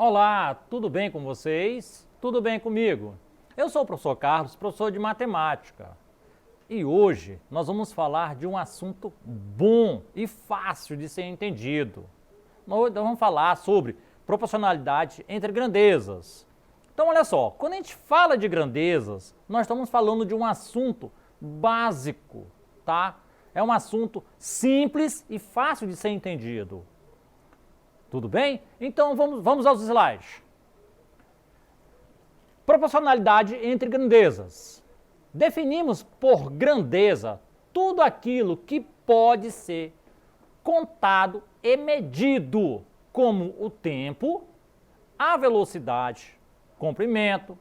Olá, tudo bem com vocês? Tudo bem comigo? Eu sou o professor Carlos, professor de matemática. E hoje nós vamos falar de um assunto bom e fácil de ser entendido. Nós vamos falar sobre proporcionalidade entre grandezas. Então olha só, quando a gente fala de grandezas, nós estamos falando de um assunto básico, tá? É um assunto simples e fácil de ser entendido. Tudo bem? Então vamos aos slides. Proporcionalidade entre grandezas. Definimos por grandeza tudo aquilo que pode ser contado e medido, como o tempo, a velocidade, comprimento,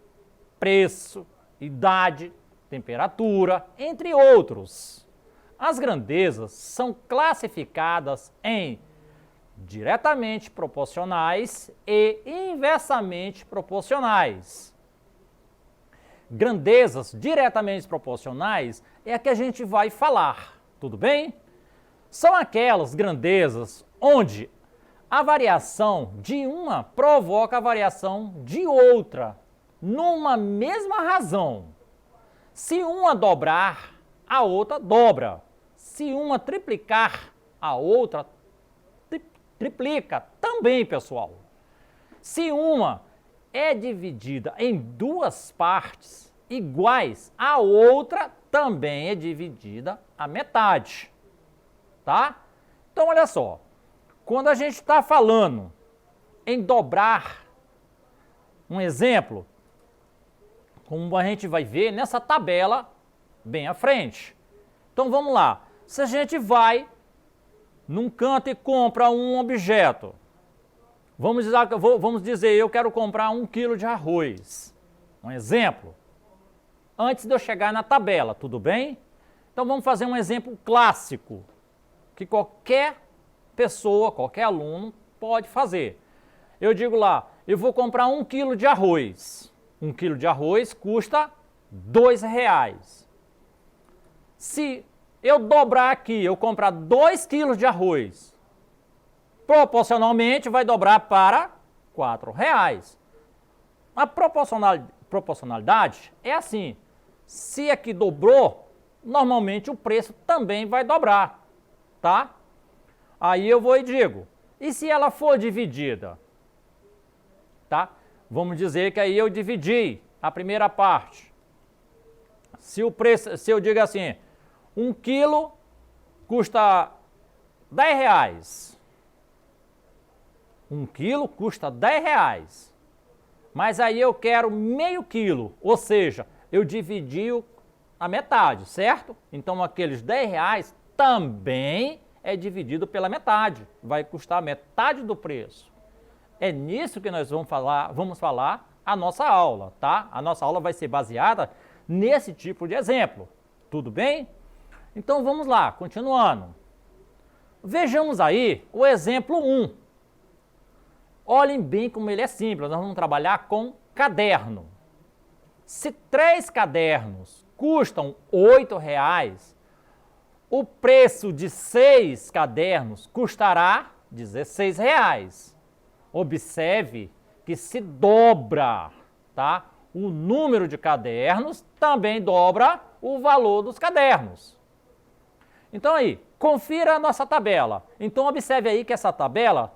preço, idade, temperatura, entre outros. As grandezas são classificadas em diretamente proporcionais e inversamente proporcionais. Grandezas diretamente proporcionais é a que a gente vai falar, tudo bem? São aquelas grandezas onde a variação de uma provoca a variação de outra, numa mesma razão. Se uma dobrar, a outra dobra. Se uma triplicar, a outra triplica também, pessoal. Se uma é dividida em duas partes iguais, a outra também é dividida à metade, tá? Então, olha só, quando a gente está falando em dobrar, um exemplo, como a gente vai ver nessa tabela bem à frente. Então, vamos lá. Se a gente vai num canto e compra um objeto, vamos dizer, eu quero comprar 1 quilo de arroz, um exemplo, antes de eu chegar na tabela, tudo bem? Então vamos fazer um exemplo clássico, que qualquer pessoa, qualquer aluno pode fazer. Eu digo lá, eu vou comprar 1 quilo de arroz, 1 quilo de arroz custa R$2. Se eu dobrar aqui, eu comprar 2 quilos de arroz, proporcionalmente vai dobrar para R$4. A proporcionalidade é assim, se aqui dobrou, normalmente o preço também vai dobrar, tá? Aí eu vou e digo, e se ela for dividida? Tá? Vamos dizer que aí eu dividi a primeira parte. Se eu digo assim, 1 quilo custa R$10. 1 quilo custa R$10. Mas aí eu quero meio quilo, ou seja, eu dividi a metade, certo? Então aqueles R$10 também é dividido pela metade, vai custar metade do preço. É nisso que nós vamos falar a nossa aula, tá? A nossa aula vai ser baseada nesse tipo de exemplo, tudo bem? Então vamos lá, continuando. Vejamos aí o exemplo 1. Olhem bem como ele é simples, nós vamos trabalhar com caderno. Se 3 cadernos custam R$8, o preço de 6 cadernos custará R$16. Observe que se dobra, tá? O número de cadernos também dobra o valor dos cadernos. Então aí, confira a nossa tabela. Então observe aí que essa tabela,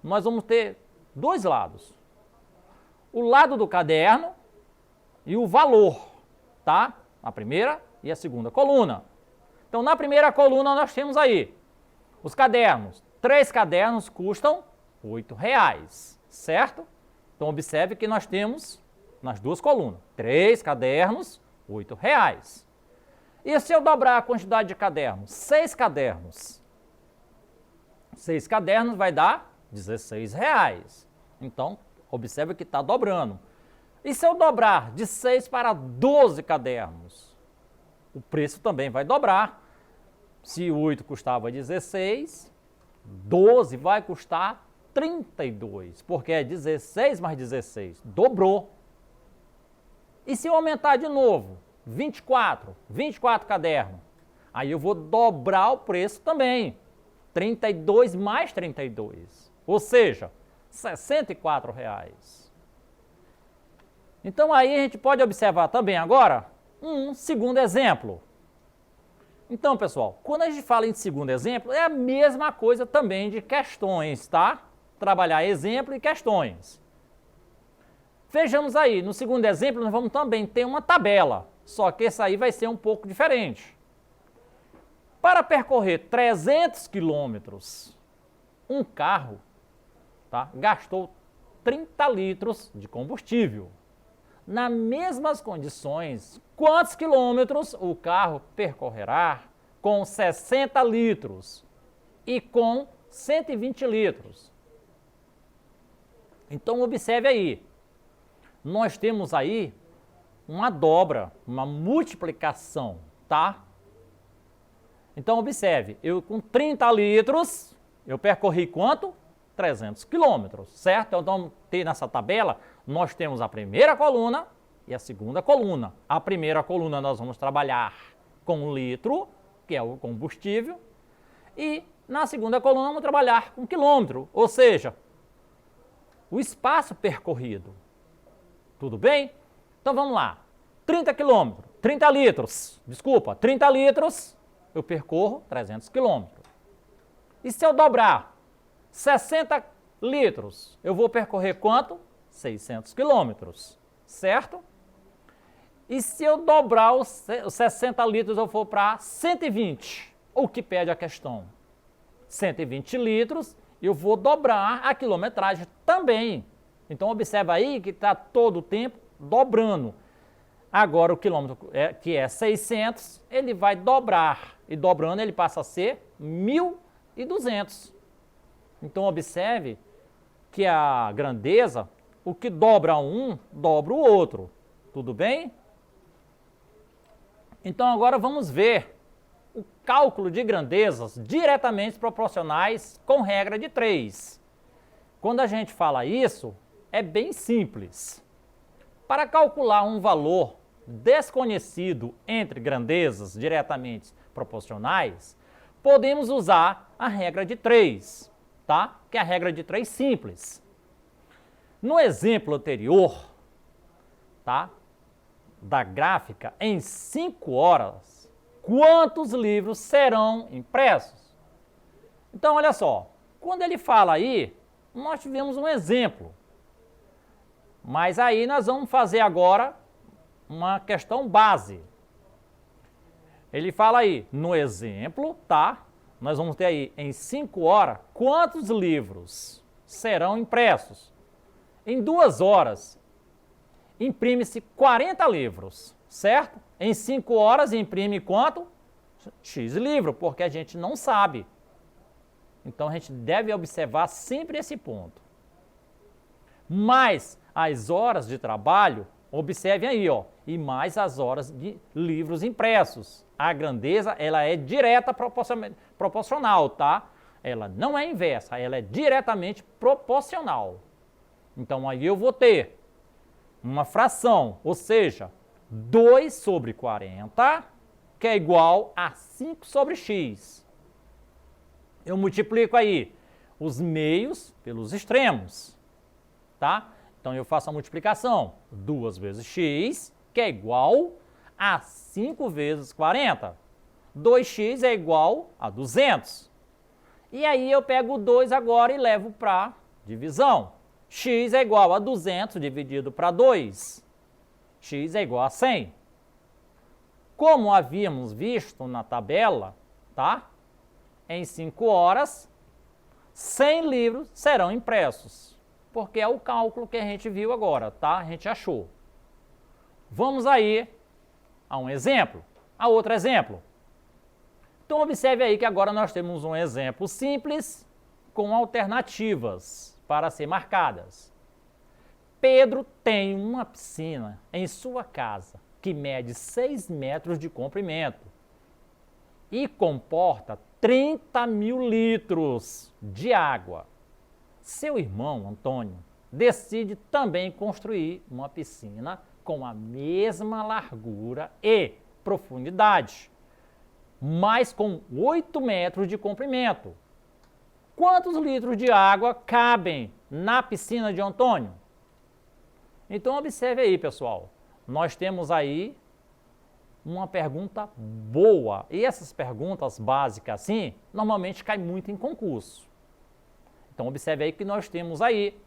nós vamos ter dois lados. O lado do caderno e o valor, tá? A primeira e a segunda coluna. Então na primeira coluna nós temos aí os cadernos. 3 cadernos custam R$8, certo? Então observe que nós temos nas duas colunas, 3 cadernos, R$8. E se eu dobrar a quantidade de cadernos? 6 cadernos. 6 cadernos vai dar R$16. Então, observe que está dobrando. E se eu dobrar de 6 para 12 cadernos? O preço também vai dobrar. Se 8 custava 16, 12 vai custar 32, porque é 16 mais 16, dobrou. E se eu aumentar de novo, 24 cadernos, aí eu vou dobrar o preço também, 32 mais 32, ou seja, R$ 64,00. Então aí a gente pode observar também agora um segundo exemplo. Então, pessoal, quando a gente fala em segundo exemplo, é a mesma coisa também de questões, tá? Trabalhar exemplo e questões. Vejamos aí, no segundo exemplo nós vamos também ter uma tabela, só que essa aí vai ser um pouco diferente. Para percorrer 300 quilômetros, um carro, tá, gastou 30 litros de combustível. Nas mesmas condições, quantos quilômetros o carro percorrerá com 60 litros e com 120 litros? Então, observe aí, nós temos aí uma dobra, uma multiplicação, tá? Então, observe, eu com 30 litros, eu percorri quanto? 300 quilômetros, certo? Então, nessa tabela, nós temos a primeira coluna e a segunda coluna. A primeira coluna nós vamos trabalhar com litro, que é o combustível, e na segunda coluna vamos trabalhar com quilômetro, ou seja, o espaço percorrido. Tudo bem? Então vamos lá. 30 quilômetros, 30 litros, desculpa, 30 litros, eu percorro 300 quilômetros. E se eu dobrar 60 litros, eu vou percorrer quanto? 600 quilômetros, certo? E se eu dobrar os 60 litros, eu for para 120, o que pede a questão? 120 litros, eu vou dobrar a quilometragem também. Então, observa aí que está todo o tempo dobrando. Agora, o quilômetro, que é 600, ele vai dobrar. E dobrando, ele passa a ser 1.200. Então, observe que a grandeza, o que dobra um, dobra o outro. Tudo bem? Então, agora vamos ver o cálculo de grandezas diretamente proporcionais com regra de 3. Quando a gente fala isso, é bem simples. Para calcular um valor desconhecido entre grandezas diretamente proporcionais, podemos usar a regra de 3, tá? Que é a regra de 3 simples. No exemplo anterior, tá? Da gráfica, em 5 horas, quantos livros serão impressos? Então, olha só, quando ele fala aí, nós tivemos um exemplo. Mas aí nós vamos fazer agora uma questão base. Ele fala aí, no exemplo, tá? Nós vamos ter aí, em 5 horas, quantos livros serão impressos? Em 2 horas, imprime-se 40 livros, certo? Em 5 horas, imprime quanto? X livro, porque a gente não sabe. Então, a gente deve observar sempre esse ponto. Mas as horas de trabalho, observem aí, ó, e mais as horas de livros impressos. A grandeza, ela é direta proporcional, tá? Ela não é inversa, ela é diretamente proporcional. Então, aí eu vou ter uma fração, ou seja, 2 sobre 40, que é igual a 5 sobre x. Eu multiplico aí os meios pelos extremos, tá? Então, eu faço a multiplicação, 2 vezes x, que é igual a 5 vezes 40. 2x é igual a 200. E aí, eu pego o 2 agora e levo para divisão. X é igual a 200 dividido para 2. X é igual a 100. Como havíamos visto na tabela, tá? Em 5 horas, 100 livros serão impressos. Porque é o cálculo que a gente viu agora, tá? A gente achou. Vamos aí a um exemplo, a outro exemplo. Então, observe aí que agora nós temos um exemplo simples com alternativas para ser marcadas. Pedro tem uma piscina em sua casa que mede 6 metros de comprimento e comporta 30.000 litros de água. Seu irmão, Antônio, decide também construir uma piscina com a mesma largura e profundidade, mas com 8 metros de comprimento. Quantos litros de água cabem na piscina de Antônio? Então observe aí, pessoal, nós temos aí uma pergunta boa. E essas perguntas básicas assim, normalmente caem muito em concurso. Então observe aí que nós temos aí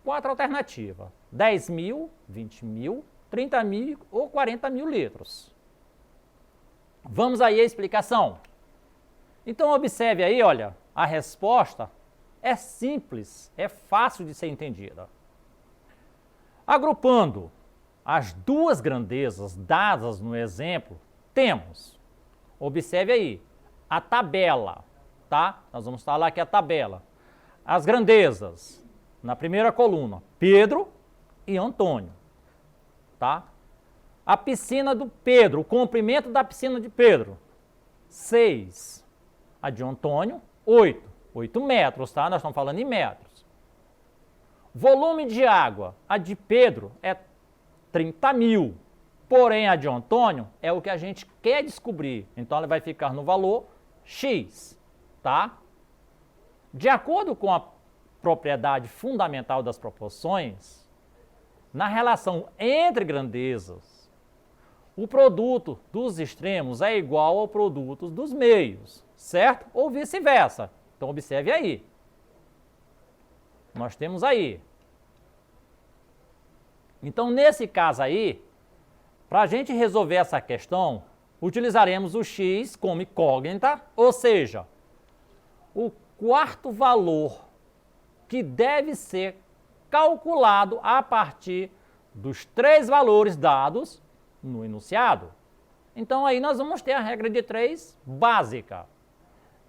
4 alternativas: 10 mil, 20 mil, 30 mil ou 40 mil litros. Vamos aí à explicação. Então observe aí, olha, a resposta é simples, é fácil de ser entendida. Agrupando as duas grandezas dadas no exemplo, temos, observe aí, a tabela, tá? Nós vamos falar aqui a tabela. As grandezas, na primeira coluna, Pedro e Antônio, tá? A piscina do Pedro, o comprimento da piscina de Pedro, 6. A de Antônio, 8. 8 metros, tá? Nós estamos falando em metros. Volume de água, a de Pedro é 30 mil. Porém, a de Antônio é o que a gente quer descobrir. Então, ela vai ficar no valor X, tá? De acordo com a propriedade fundamental das proporções, na relação entre grandezas, o produto dos extremos é igual ao produto dos meios, certo? Ou vice-versa. Então, observe aí. Nós temos aí. Então, nesse caso aí, para a gente resolver essa questão, utilizaremos o x como incógnita, ou seja, o quarto valor que deve ser calculado a partir dos 3 valores dados no enunciado. Então, aí nós vamos ter a regra de 3 básica.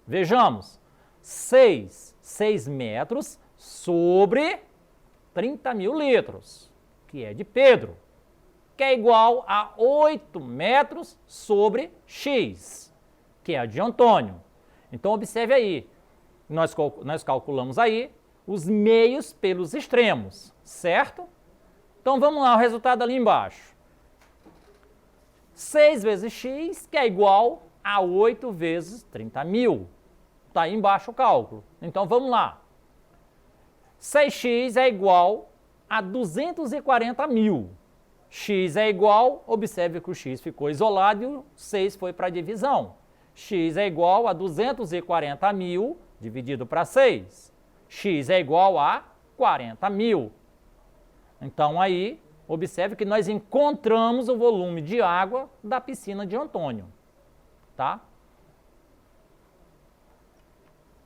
Vejamos, 6 metros sobre 30 mil litros, que é de Pedro, que é igual a 8 metros sobre x, que é de Antônio. Então, observe aí, nós calculamos aí os meios pelos extremos, certo? Então, vamos lá, o resultado ali embaixo. 6 vezes x, que é igual a 8 vezes 30 mil. Está aí embaixo o cálculo. Então, vamos lá. 6x é igual a 240 mil. X é igual, observe que o x ficou isolado e o 6 foi para a divisão. X é igual a 240 mil dividido para 6. X é igual a 40 mil. Então, aí, observe que nós encontramos o volume de água da piscina de Antônio, tá?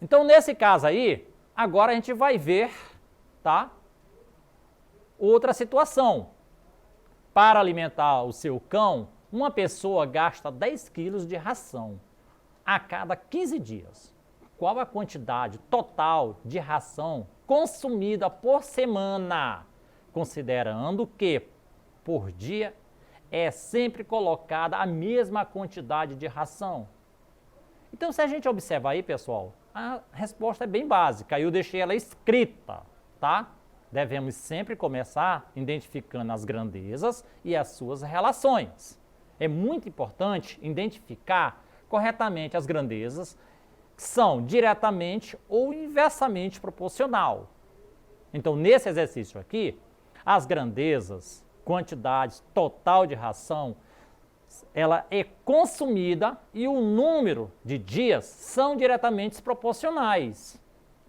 Então, nesse caso aí, agora a gente vai ver, tá? Outra situação. Para alimentar o seu cão, uma pessoa gasta 10 quilos de ração a cada 15 dias. Qual a quantidade total de ração consumida por semana? Considerando que, por dia, é sempre colocada a mesma quantidade de ração. Então, se a gente observar aí, pessoal, a resposta é bem básica. Eu deixei ela escrita, tá? Devemos sempre começar identificando as grandezas e as suas relações. É muito importante identificar corretamente as grandezas que são diretamente ou inversamente proporcional. Então, nesse exercício aqui, as grandezas, quantidade total de ração, ela é consumida e o número de dias são diretamente proporcionais,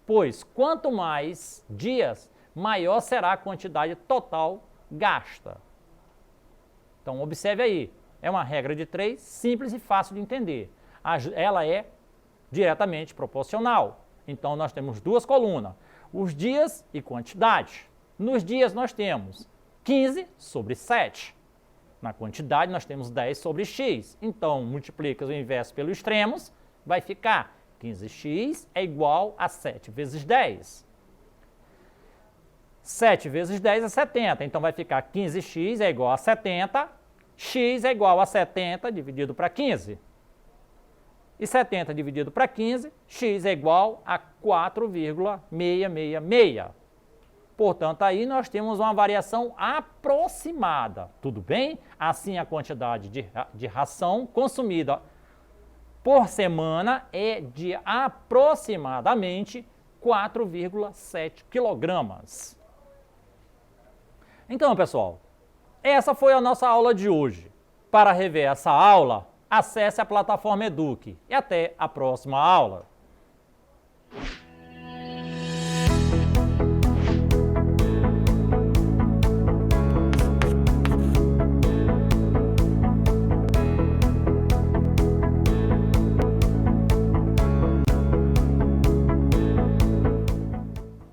pois quanto mais dias, maior será a quantidade total gasta. Então, observe aí, é uma regra de 3, simples e fácil de entender. Ela é diretamente proporcional. Então, nós temos duas colunas, os dias e quantidade. Nos dias, nós temos 15 sobre 7. Na quantidade, nós temos 10 sobre x. Então, multiplica o inverso pelos extremos, vai ficar 15x é igual a 7 vezes 10. 7 vezes 10 é 70, então vai ficar 15x é igual a 70, x é igual a 70 dividido para 15. E 70 dividido para 15, x é igual a 4,666. Portanto, aí nós temos uma variação aproximada, tudo bem? Assim, a quantidade de ração consumida por semana é de aproximadamente 4,7 quilogramas. Então, pessoal, essa foi a nossa aula de hoje. Para rever essa aula, acesse a plataforma Eduque e até a próxima aula.